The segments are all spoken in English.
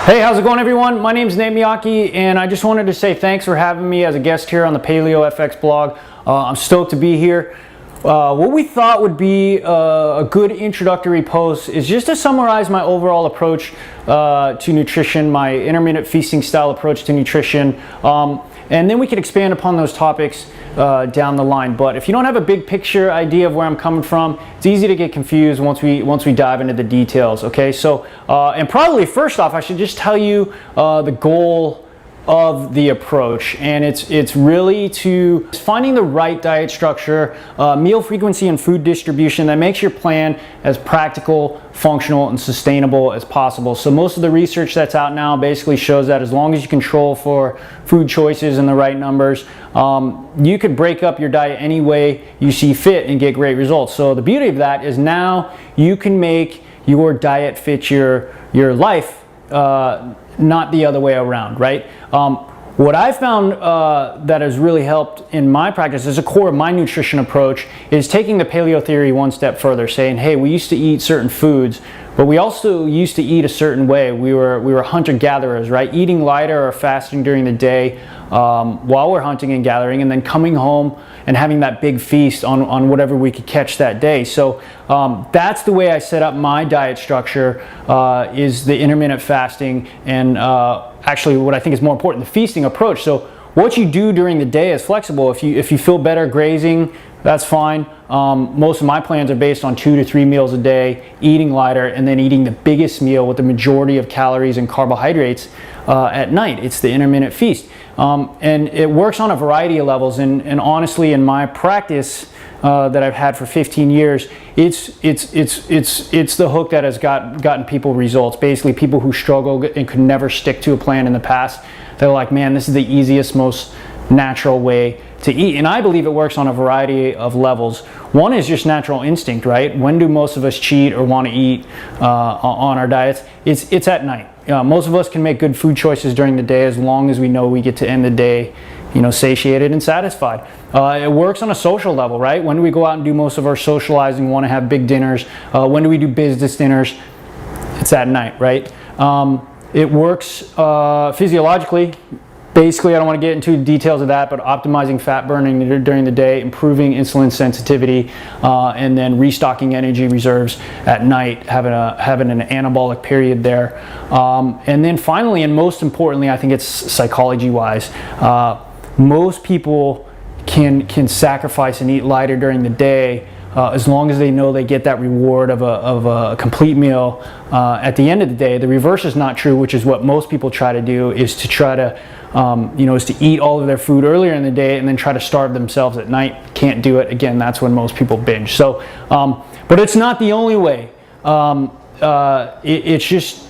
Hey, how's it going everyone? My name is Miyaki and I just wanted to say thanks for having me as a guest here on the Paleo FX blog. I'm stoked to be here. What we thought would be a good introductory post is just to summarize my overall approach to nutrition, my intermittent feasting style approach to nutrition, and then we could expand upon those topics down the line. But if you don't have a big picture idea of where I'm coming from, it's easy to get confused once we dive into the details. Okay, so and probably first off, I should just tell you the goal of the approach, and it's really to finding the right diet structure, meal frequency, and food distribution that makes your plan as practical, functional, and sustainable as possible. So most of the research that's out now basically shows that as long as you control for food choices and the right numbers, you could break up your diet any way you see fit and get great results. So the beauty of that is now you can make your diet fit your life, not the other way around, right? What I found that has really helped in my practice as a core of my nutrition approach is taking the paleo theory one step further, saying, hey, we used to eat certain foods, but we also used to eat a certain way. We were hunter-gatherers, right? Eating lighter or fasting during the day while we're hunting and gathering, and then coming home and having that big feast on whatever we could catch that day. So that's the way I set up my diet structure, is the intermittent fasting and actually what I think is more important, the feasting approach. So what you do during the day is flexible. If you feel better grazing, that's fine. Most of my plans are based on 2 to 3 meals a day, eating lighter, and then eating the biggest meal with the majority of calories and carbohydrates at night. It's the intermittent feast. And it works on a variety of levels, and honestly, in my practice that I've had for 15 years, it's the hook that has gotten people results. Basically, people who struggle and could never stick to a plan in the past, they're like, man, this is the easiest, most natural way to eat. And I believe it works on a variety of levels. One is just natural instinct, right? When do most of us cheat or want to eat on our diets? It's at night. Most of us can make good food choices during the day as long as we know we get to end the day, satiated and satisfied. It works on a social level, right? When do we go out and do most of our socializing, want to have big dinners? When do we do business dinners? It's at night, right? It works physiologically. Basically, I don't want to get into the details of that, but optimizing fat burning during the day, improving insulin sensitivity, and then restocking energy reserves at night, having an anabolic period there. And then finally, and most importantly, I think it's psychology-wise, most people can sacrifice and eat lighter during the day as long as they know they get that reward of a complete meal at the end of the day. The reverse is not true, which is what most people try to do, is to try to is to eat all of their food earlier in the day and then try to starve themselves at night. Can't do it. Again, that's when most people binge. So, but it's not the only way. It's just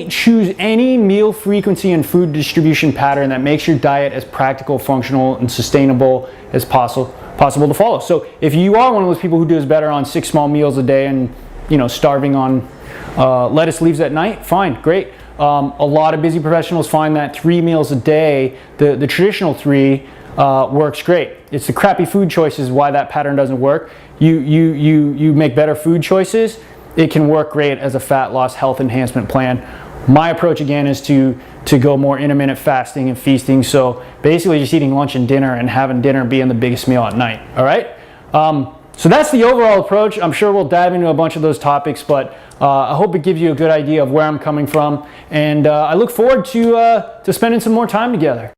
choose any meal frequency and food distribution pattern that makes your diet as practical, functional, and sustainable as possible to follow. So if you are one of those people who does better on 6 small meals a day and starving on lettuce leaves at night, fine, great. A lot of busy professionals find that 3 meals a day, the traditional 3, works great. It's the crappy food choices why that pattern doesn't work. You make better food choices, it can work great as a fat loss health enhancement plan. My approach again is to go more intermittent fasting and feasting. So basically just eating lunch and dinner and having dinner being the biggest meal at night. All right. So that's the overall approach. I'm sure we'll dive into a bunch of those topics, but I hope it gives you a good idea of where I'm coming from. And I look forward to spending some more time together.